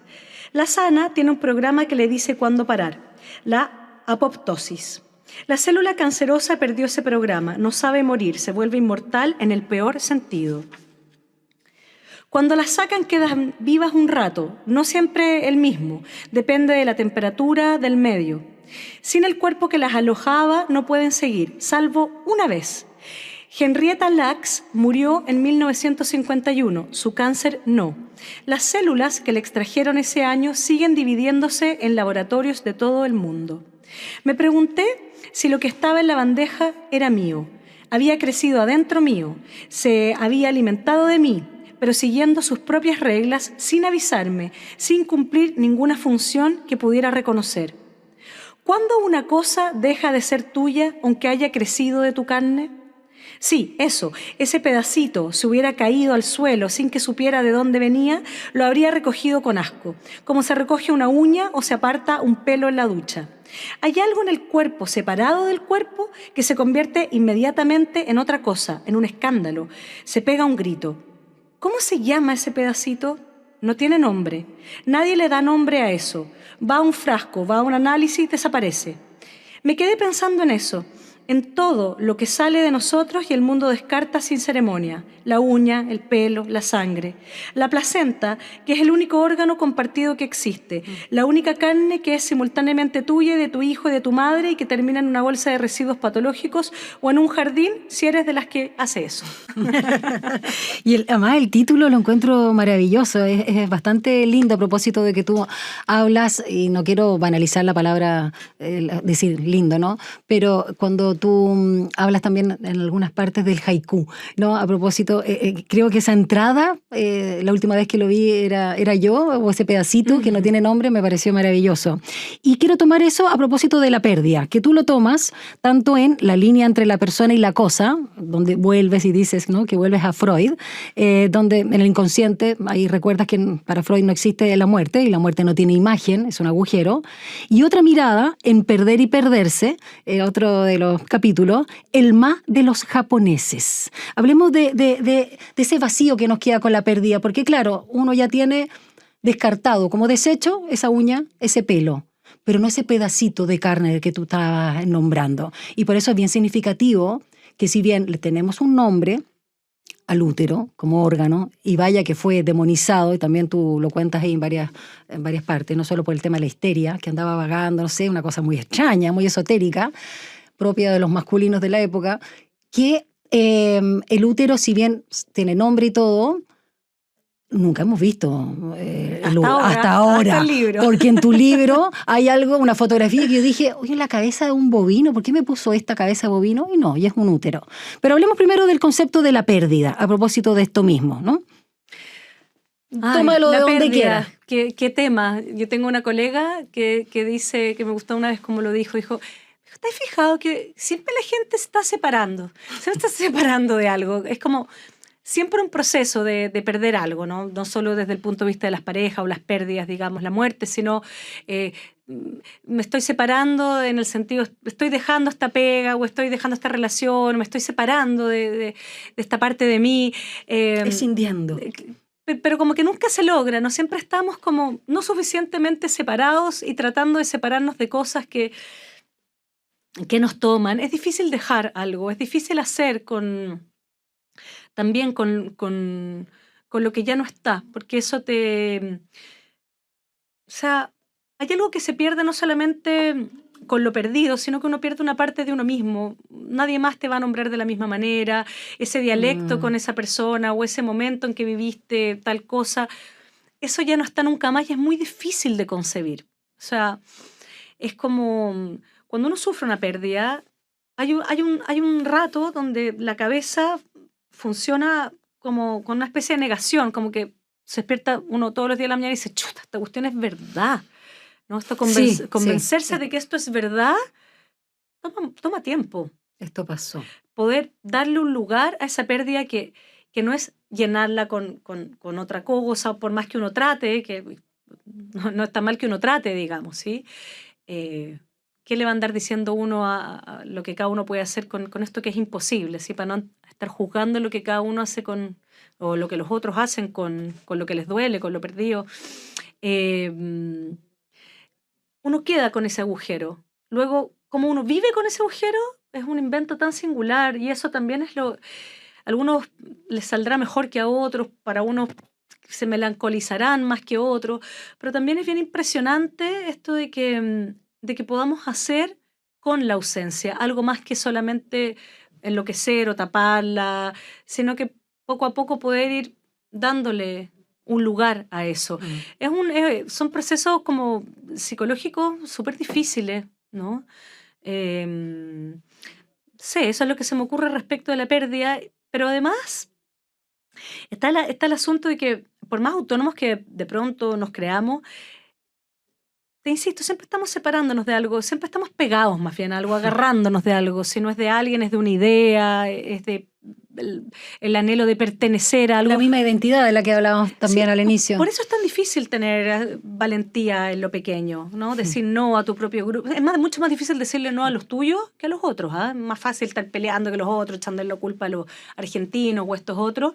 La sana tiene un programa que le dice cuándo parar, la apoptosis. La célula cancerosa perdió ese programa, no sabe morir, se vuelve inmortal en el peor sentido. Cuando las sacan quedan vivas un rato, no siempre el mismo, depende de la temperatura del medio. Sin el cuerpo que las alojaba no pueden seguir, salvo una vez. Henrietta Lacks murió en 1951, su cáncer no. Las células que le extrajeron ese año siguen dividiéndose en laboratorios de todo el mundo. Me pregunté si lo que estaba en la bandeja era mío. Había crecido adentro mío, se había alimentado de mí, pero siguiendo sus propias reglas, sin avisarme, sin cumplir ninguna función que pudiera reconocer. ¿Cuándo una cosa deja de ser tuya aunque haya crecido de tu carne? Sí, ese pedacito, si hubiera caído al suelo sin que supiera de dónde venía, lo habría recogido con asco, como se recoge una uña o se aparta un pelo en la ducha. Hay algo en el cuerpo, separado del cuerpo, que se convierte inmediatamente en otra cosa, en un escándalo. Se pega un grito. ¿Cómo se llama ese pedacito? No tiene nombre. Nadie le da nombre a eso. Va a un frasco, va a un análisis, desaparece. Me quedé pensando en eso, en todo lo que sale de nosotros y el mundo descarta sin ceremonia. La uña, el pelo, la sangre. La placenta, que es el único órgano compartido que existe. La única carne que es simultáneamente tuya y de tu hijo y de tu madre y que termina en una bolsa de residuos patológicos o en un jardín si eres de las que hace eso. Y además el título lo encuentro maravilloso, es bastante lindo a propósito de que tú hablas, y no quiero banalizar la palabra, decir lindo, ¿no? Pero cuando tú hablas también en algunas partes del haiku, ¿no? A propósito, creo que esa entrada, la última vez que lo vi era yo, o ese pedacito que no tiene nombre, me pareció maravilloso. Y quiero tomar eso a propósito de la pérdida, que tú lo tomas tanto en la línea entre la persona y la cosa, donde vuelves y dices, ¿no?, que vuelves a Freud, donde en el inconsciente, ahí recuerdas que para Freud no existe la muerte, y la muerte no tiene imagen, es un agujero. Y otra mirada en Perder y Perderse, otro de los capítulos, el ma de los japoneses. Hablemos de ese vacío que nos queda con la pérdida, porque claro, uno ya tiene descartado como desecho esa uña, ese pelo, pero no ese pedacito de carne que tú estabas nombrando. Y por eso es bien significativo que si bien le tenemos un nombre al útero como órgano, y vaya que fue demonizado, y también tú lo cuentas ahí en varias partes, no solo por el tema de la histeria, que andaba vagando, no sé, una cosa muy extraña, muy esotérica, propia de los masculinos de la época, que el útero, si bien tiene nombre y todo, nunca hemos visto hasta ahora, el libro. Porque en tu libro hay algo, una fotografía que yo dije, oye, la cabeza de un bovino, ¿por qué me puso esta cabeza de bovino? Y no, y es un útero. Pero hablemos primero del concepto de la pérdida, a propósito de esto mismo, ¿no? Tómalo de donde quieras. ¿Qué tema? Yo tengo una colega que dice, que me gustó una vez como lo dijo, ¿te has fijado que siempre la gente se está separando? Se está separando de algo. Es como siempre un proceso de perder algo, ¿no? No solo desde el punto de vista de las parejas o las pérdidas, digamos, la muerte, sino me estoy separando en el sentido, estoy dejando esta pega o estoy dejando esta relación, me estoy separando de esta parte de mí. Escindiendo. Pero como que nunca se logra, ¿no? Siempre estamos como no suficientemente separados y tratando de separarnos de cosas que nos toman. Es difícil dejar algo, es difícil hacer también con con lo que ya no está, porque eso te... O sea, hay algo que se pierde no solamente con lo perdido, sino que uno pierde una parte de uno mismo. Nadie más te va a nombrar de la misma manera, ese dialecto con esa persona o ese momento en que viviste tal cosa, eso ya no está nunca más y es muy difícil de concebir. O sea, es como cuando uno sufre una pérdida, hay un rato donde la cabeza funciona como con una especie de negación, como que se despierta uno todos los días de la mañana y dice, chuta, esta cuestión es verdad, ¿no? Esto Sí, convencerse sí. de que esto es verdad toma tiempo. Esto pasó. Poder darle un lugar a esa pérdida que no es llenarla con otra cosa, por más que uno trate, que no está mal que uno trate, digamos, ¿sí? ¿Qué le va a andar diciendo uno a lo que cada uno puede hacer con esto que es imposible, ¿sí? Para no estar juzgando lo que cada uno hace o lo que los otros hacen con lo que les duele, con lo perdido. Uno queda con ese agujero. Luego, cómo uno vive con ese agujero es un invento tan singular y eso también es a algunos les saldrá mejor que a otros, para unos se melancolizarán más que otros, pero también es bien impresionante esto de que podamos hacer con la ausencia, algo más que solamente enloquecer o taparla, sino que poco a poco poder ir dándole un lugar a eso. Son procesos como psicológicos súper difíciles, ¿no? Sí, eso es lo que se me ocurre respecto de la pérdida, pero además está el asunto de que por más autónomos que de pronto nos creamos, te insisto, siempre estamos separándonos de algo, siempre estamos pegados más bien a algo, agarrándonos de algo. Si no es de alguien, es de una idea, es de el anhelo de pertenecer a algo. La misma identidad de la que hablábamos también al inicio. Por eso es tan difícil tener valentía en lo pequeño, ¿no? Decir no a tu propio grupo. Es mucho más difícil decirle no a los tuyos que a los otros. Es más fácil estar peleando que los otros, echándole la culpa a los argentinos o a estos otros,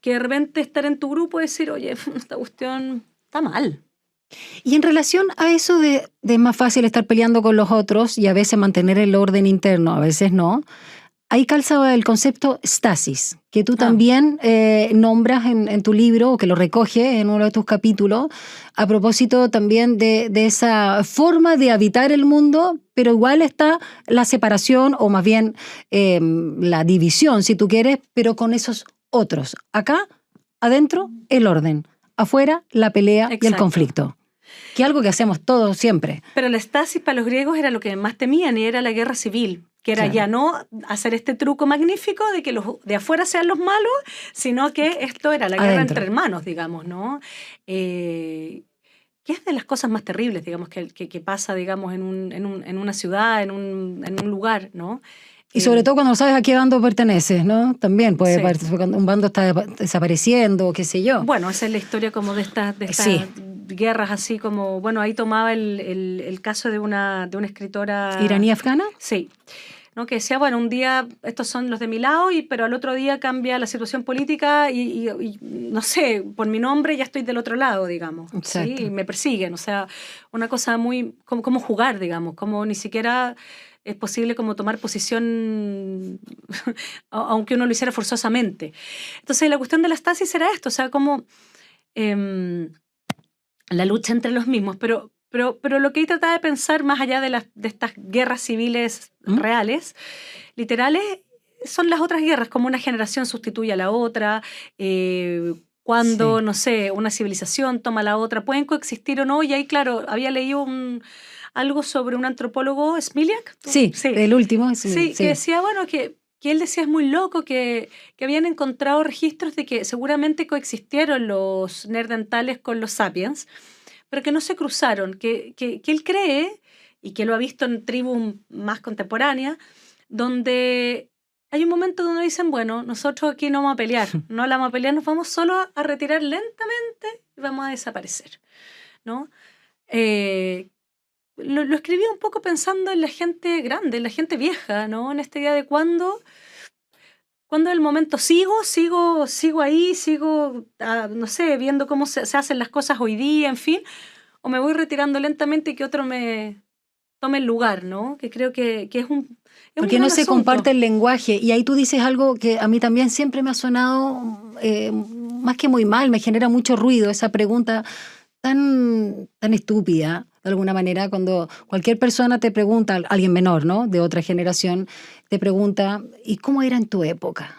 que de repente estar en tu grupo y decir, oye, esta cuestión está mal. Y en relación a eso de más fácil estar peleando con los otros y a veces mantener el orden interno, a veces no, ahí calza el concepto stasis, que tú también nombras en tu libro, o que lo recoges en uno de tus capítulos, a propósito también de esa forma de habitar el mundo, pero igual está la separación, o más bien la división, si tú quieres, pero con esos otros. Acá, adentro, el orden. Afuera, la pelea. Exacto. Y el conflicto. Que es algo que hacemos todos siempre. Pero la estasis para los griegos era lo que más temían y era la guerra civil, que era ya no hacer este truco magnífico de que los de afuera sean los malos, sino que esto era la guerra entre hermanos, digamos, ¿no? Que es de las cosas más terribles, digamos, que pasa, digamos, en una ciudad, en un lugar, ¿no? Y sobre todo cuando no sabes a qué bando perteneces, ¿no? También puede parecer cuando un bando está desapareciendo, qué sé yo. Bueno, esa es la historia como de estas guerras así como... Bueno, ahí tomaba el caso de una escritora... ¿Iraní afgana? Sí. ¿No? Que decía, bueno, un día estos son los de mi lado, pero al otro día cambia la situación política y no sé, por mi nombre ya estoy del otro lado, digamos. ¿sí? Y me persiguen. O sea, una cosa muy... como jugar, digamos, como ni siquiera... es posible como tomar posición, aunque uno lo hiciera forzosamente. Entonces, la cuestión de la estasis era esto, o sea, como la lucha entre los mismos, pero lo que ahí trataba de pensar, más allá de estas guerras civiles reales, literales, son las otras guerras, como una generación sustituye a la otra, cuando, no sé, una civilización toma a la otra, pueden coexistir o no, y ahí, claro, había leído algo sobre un antropólogo, Smiliak. Sí, el último. Sí, que decía, bueno, que él decía es muy loco, que habían encontrado registros de que seguramente coexistieron los neandertales con los sapiens, pero que no se cruzaron, que él cree, y que lo ha visto en tribus más contemporáneas, donde hay un momento donde dicen, bueno, nosotros aquí no vamos a pelear, no la vamos a pelear, nos vamos solo a retirar lentamente y vamos a desaparecer, ¿no? Lo escribí un poco pensando en la gente grande, en la gente vieja, ¿no? En esta idea de cuándo es el momento sigo ahí, no sé, viendo cómo se hacen las cosas hoy día, en fin, o me voy retirando lentamente y que otro me tome el lugar, ¿no? Que creo que es un... Porque no se comparte el lenguaje, y ahí tú dices algo que a mí también siempre me ha sonado más que muy mal, me genera mucho ruido esa pregunta tan estúpida, de alguna manera, cuando cualquier persona te pregunta, alguien menor, ¿no?, de otra generación, te pregunta, ¿y cómo era en tu época?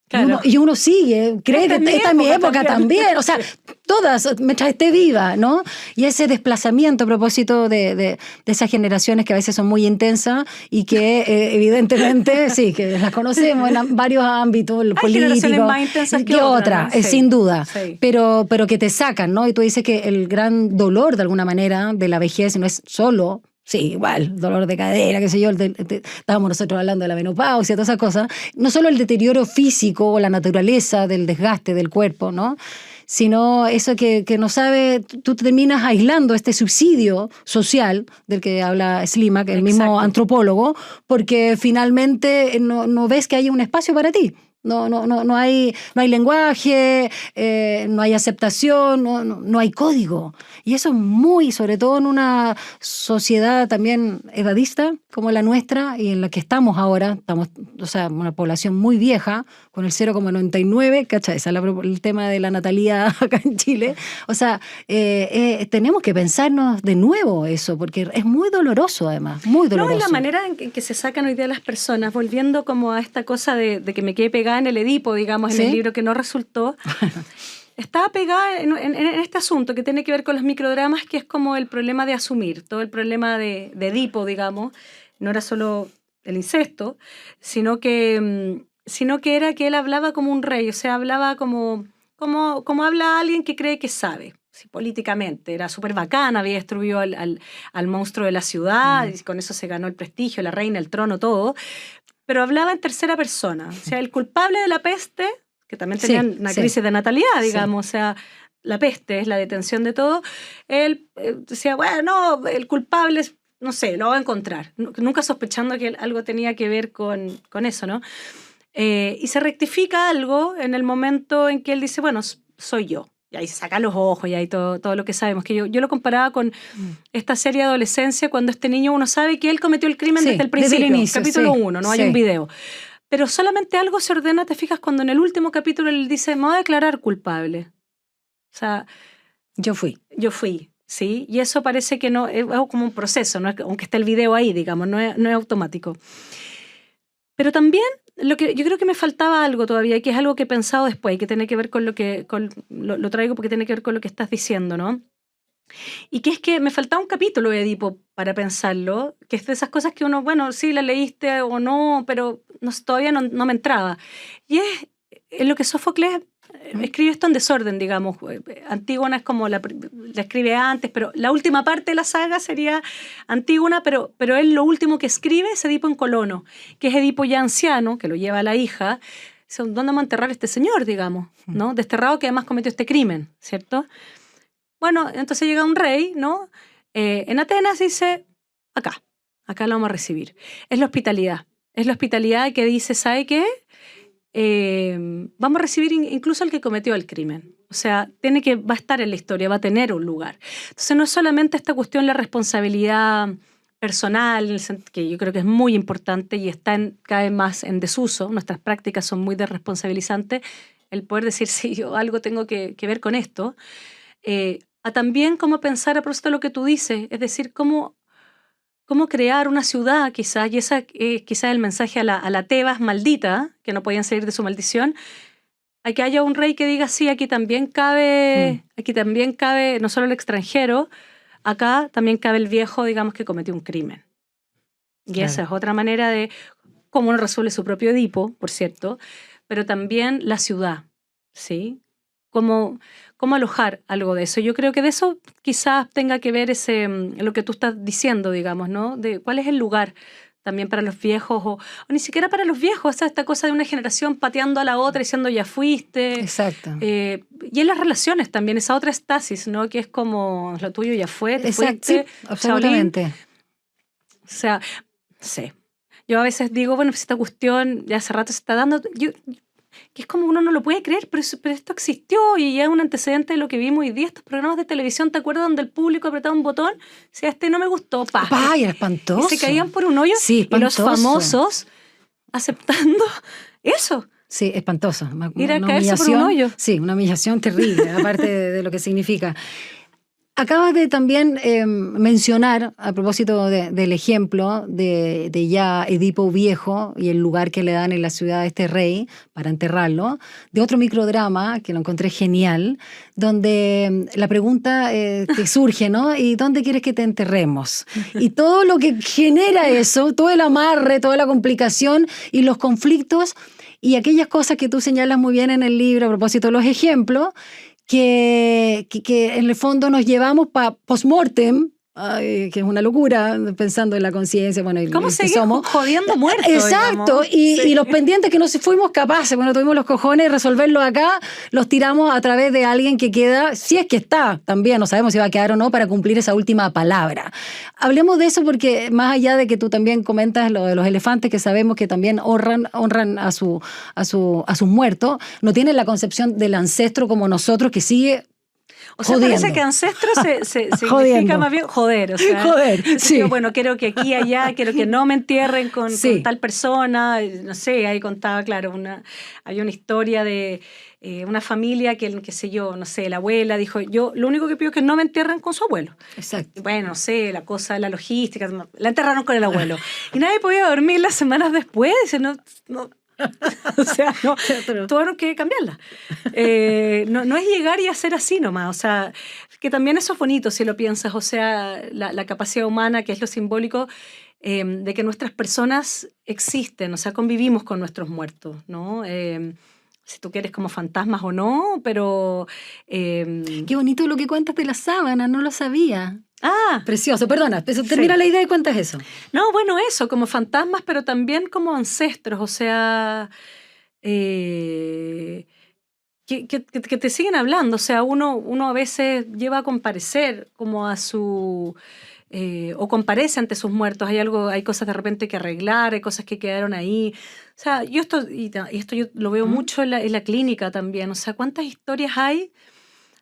Claro. Y uno sigue, cree que esta es mi época también. O sea, todas, mientras esté viva, ¿no? Y ese desplazamiento a propósito de esas generaciones que a veces son muy intensas y que evidentemente, sí, que las conocemos en varios ámbitos, Hay generaciones más intensas que otras, ¿no? Sí, sin duda, sí. pero que te sacan, ¿no? Y tú dices que el gran dolor, de alguna manera, de la vejez no es solo... Sí, igual, dolor de cadera, qué sé yo, estábamos nosotros hablando de la menopausia, todas esas cosas. No solo el deterioro físico o la naturaleza del desgaste del cuerpo, ¿no?, sino eso que no sabe, tú terminas aislando este subsidio social del que habla Slimak, el mismo antropólogo, porque finalmente no ves que haya un espacio para ti. No hay lenguaje, no hay aceptación, no hay código. Y eso es muy, sobre todo en una sociedad también edadista como la nuestra y en la que estamos ahora, o sea, una población muy vieja, con el 0,99, ¿cachai? Ese es el tema de la natalidad acá en Chile. O sea, tenemos que pensarnos de nuevo eso, porque es muy doloroso además, muy doloroso. No, y la manera en que se sacan hoy día las personas, volviendo como a esta cosa de que me quedé pegada en el Edipo, digamos, en el libro que no resultó, estaba pegada en este asunto que tiene que ver con los microdramas, que es como el problema de asumir, todo el problema de Edipo, digamos, no era solo el incesto, sino que era que él hablaba como un rey, o sea, hablaba como habla alguien que cree que sabe. Sí, políticamente, era súper bacán, había destruido al monstruo de la ciudad, y con eso se ganó el prestigio, la reina, el trono, todo, pero hablaba en tercera persona, o sea, el culpable de la peste, que también tenía una crisis de natalidad, digamos, o sea, la peste es la detención de todo, él decía, bueno, no, el culpable es, no sé, lo va a encontrar, nunca sospechando que algo tenía que ver con eso, ¿no? Y se rectifica algo en el momento en que él dice, bueno, soy yo. Y ahí se saca los ojos y ahí todo lo que sabemos. Que yo lo comparaba con esta serie de adolescencia, cuando este niño uno sabe que él cometió el crimen desde el principio. Desde el inicio, capítulo 1, no hay un video. Pero solamente algo se ordena, te fijas, cuando en el último capítulo él dice, me voy a declarar culpable. O sea, yo fui, ¿sí? Y eso parece que no, es como un proceso, ¿no? Aunque esté el video ahí, digamos, no es automático. Pero también yo creo que me faltaba algo todavía, que es algo que he pensado después, que tiene que ver con lo traigo porque tiene que ver con lo que estás diciendo, ¿no? Y que es que me faltaba un capítulo de Edipo para pensarlo, que es de esas cosas que uno, bueno, sí, la leíste o no, pero todavía no me entraba. Y es lo que Sófocles escribe esto en desorden, digamos. Antígona es como la escribe antes, pero la última parte de la saga sería Antígona, pero él lo último que escribe es Edipo en Colono, que es Edipo ya anciano, que lo lleva a la hija. ¿Dónde vamos a enterrar a este señor, digamos? ¿No? Desterrado, que además cometió este crimen, ¿cierto? Bueno, entonces llega un rey, ¿no? En Atenas dice, acá lo vamos a recibir. Es la hospitalidad que dice, ¿sabe qué? Vamos a recibir incluso al que cometió el crimen. O sea, va a estar en la historia, va a tener un lugar. Entonces no es solamente esta cuestión de la responsabilidad personal, que yo creo que es muy importante y está cada vez más en desuso. Nuestras prácticas son muy desresponsabilizantes. El poder decir, sí, yo algo tengo que ver con esto. A también cómo pensar a propósito de lo que tú dices, es decir, cómo crear una ciudad quizás, y esa quizás el mensaje a la Tebas maldita, que no podían salir de su maldición, a que haya un rey que diga, sí, aquí también cabe no solo el extranjero, acá también cabe el viejo, digamos, que cometió un crimen. Y claro, esa es otra manera de cómo uno resuelve su propio Edipo, por cierto, pero también la ciudad, ¿sí? Cómo alojar algo de eso. Yo creo que de eso quizás tenga que ver lo que tú estás diciendo, digamos, ¿no? De cuál es el lugar también para los viejos, o ni siquiera para los viejos, o sea, esta cosa de una generación pateando a la otra diciendo ya fuiste. Exacto. Y en las relaciones también, esa otra estasis, ¿no? Que es como lo tuyo ya fue, te fuiste. Sí, absolutamente. O sea, no sé. Yo a veces digo, bueno, pues esta cuestión ya hace rato se está dando... que es como uno no lo puede creer, pero esto existió y ya es un antecedente de lo que vimos hoy día. Estos programas de televisión, ¿te acuerdas? Donde el público apretaba un botón, si a este no me gustó, ¡pah! ¡Ay, era espantoso! Y se caían por un hoyo. Sí, y los famosos aceptando eso. O Sí, espantoso. Ir a caerse por un hoyo. Sí, una humillación terrible, aparte de lo que significa. Acabas de también mencionar, a propósito del ejemplo de ya Edipo Viejo y el lugar que le dan en la ciudad a este rey para enterrarlo, de otro microdrama que lo encontré genial, donde la pregunta te surge, ¿no? ¿Y dónde quieres que te enterremos? Y todo lo que genera eso, todo el amarre, toda la complicación y los conflictos y aquellas cosas que tú señalas muy bien en el libro a propósito de los ejemplos, que en el fondo nos llevamos para post-mortem, que es una locura, pensando en la conciencia, bueno, ¿cómo que seguimos jodiendo muertos? Exacto, y los pendientes que no fuimos capaces, bueno, tuvimos los cojones de resolverlo acá, los tiramos a través de alguien que queda, si es que está, también no sabemos si va a quedar o no, para cumplir esa última palabra. Hablemos de eso porque más allá de que tú también comentas lo de los elefantes, que sabemos que también honran a sus muertos, no tienen la concepción del ancestro como nosotros, que sigue... O sea, jodiendo. parece que ancestro significa más bien joder. O sea, joder, sí. Bueno, quiero que aquí, allá, quiero que no me entierren con tal persona. No sé, ahí contaba, claro, hay una historia de una familia que, qué sé yo, no sé, la abuela dijo, yo lo único que pido es que no me entierren con su abuelo. Exacto. Bueno, no sé, la cosa de la logística, la enterraron con el abuelo. Y nadie podía dormir las semanas después. No o sea, no, tuvieron que cambiarla. No es llegar y hacer así nomás, o sea, que también eso es bonito si lo piensas, o sea, la capacidad humana, que es lo simbólico, de que nuestras personas existen, o sea, convivimos con nuestros muertos, ¿no? Si tú quieres como fantasmas o no, pero... Qué bonito lo que cuentas de la sábana, no lo sabía. Ah, precioso, perdona, termina la idea y cuentas eso. No, bueno, eso, como fantasmas, pero también como ancestros, o sea, que te siguen hablando, o sea, uno a veces lleva a comparecer como a su... o comparece ante sus muertos, hay cosas de repente que arreglar, hay cosas que quedaron ahí. O sea, esto yo lo veo mucho en la clínica también, o sea, ¿cuántas historias hay?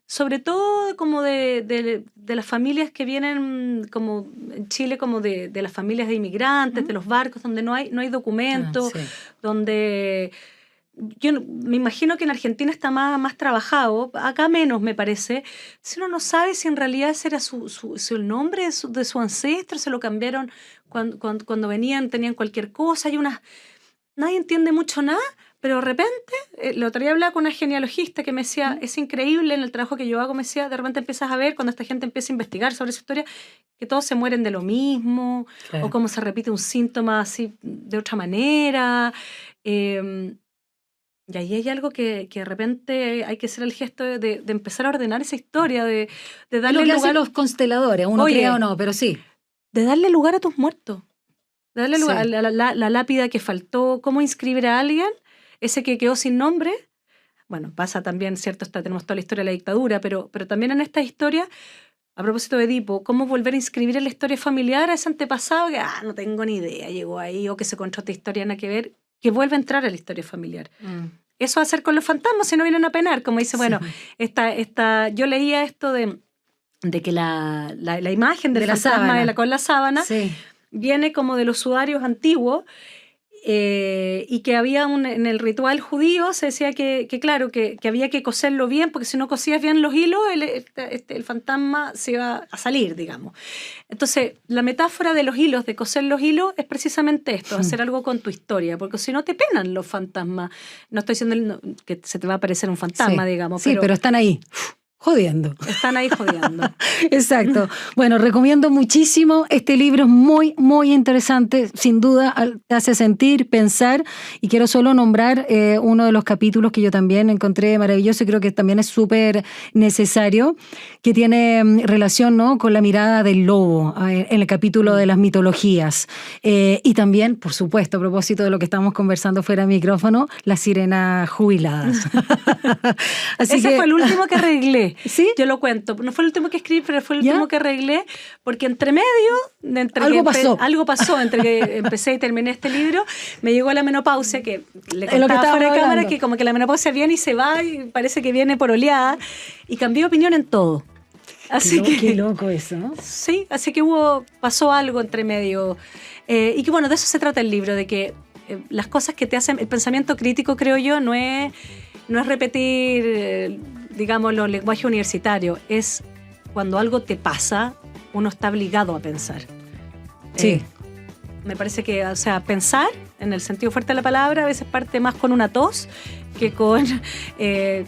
Sobre todo como de las familias que vienen como en Chile, como de las familias de inmigrantes, de los barcos, donde no hay documentos, sí. Donde yo me imagino que en Argentina está más trabajado, acá menos me parece. Si uno no sabe si en realidad ese era el nombre de su ancestro, se lo cambiaron cuando venían, tenían cualquier cosa, nadie entiende mucho nada. Pero de repente, el otro día hablaba con una genealogista que me decía, es increíble en el trabajo que yo hago, me decía, de repente empiezas a ver cuando esta gente empieza a investigar sobre su historia, que todos se mueren de lo mismo, claro. O cómo se repite un síntoma así de otra manera. Y ahí hay algo que de repente hay que hacer el gesto de empezar a ordenar esa historia, de darle lo que lugar hacen los consteladores, uno crea o no, pero sí. De darle lugar a tus muertos, de darle lugar a la lápida que faltó, cómo inscribir a alguien. Ese que quedó sin nombre, bueno, pasa también, ¿cierto? Tenemos toda la historia de la dictadura, pero también en esta historia, a propósito de Edipo, cómo volver a inscribir en la historia familiar a ese antepasado que, no tengo ni idea, llegó ahí, o que se contó otra historia, nada que ver, que vuelve a entrar a la historia familiar. Eso va a hacer con los fantasmas si no vienen a penar, como dice, bueno, yo leía esto de que la imagen del fantasma con la sábana viene como de los sudarios antiguos. Y que había en el ritual judío se decía que claro, que había que coserlo bien, porque si no cosías bien los hilos, el fantasma se iba a salir, digamos. Entonces, la metáfora de los hilos, de coser los hilos, es precisamente esto, hacer algo con tu historia, porque si no te penan los fantasmas. No estoy diciendo que se te va a aparecer un fantasma, digamos. Sí, pero están ahí. Jodiendo. Están ahí jodiendo. Exacto. Bueno, recomiendo muchísimo. Este libro es muy, muy interesante. Sin duda te hace sentir, pensar. Y quiero solo nombrar uno de los capítulos que yo también encontré maravilloso y creo que también es súper necesario, que tiene relación, ¿no?, con la mirada del lobo en el capítulo de las mitologías. Y también, por supuesto, a propósito de lo que estamos conversando fuera de micrófono, las sirenas jubiladas. Ese fue el último que arreglé. ¿Sí? Yo lo cuento. No fue el último que escribí, pero fue el último que arreglé, porque entre medio... Algo pasó entre que empecé y terminé este libro. Me llegó la menopausia, que le contaba fuera de cámara, que como que la menopausia viene y se va, y parece que viene por oleada, y cambié opinión en todo. Qué loco eso, ¿no? Sí, así que pasó algo entre medio. Y que bueno, de eso se trata el libro, de que las cosas que te hacen, el pensamiento crítico, creo yo, no es repetir, digamos, los lenguajes universitarios, es cuando algo te pasa, uno está obligado a pensar. Sí. Me parece que, o sea, pensar, en el sentido fuerte de la palabra, a veces parte más con una tos que con,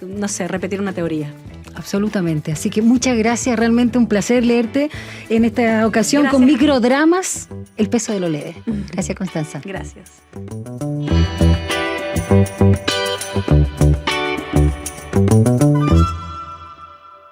no sé, repetir una teoría. Absolutamente. Así que muchas gracias, realmente un placer leerte en esta ocasión. Gracias. Con microdramas, El peso de lo leve. Gracias, Constanza. Gracias.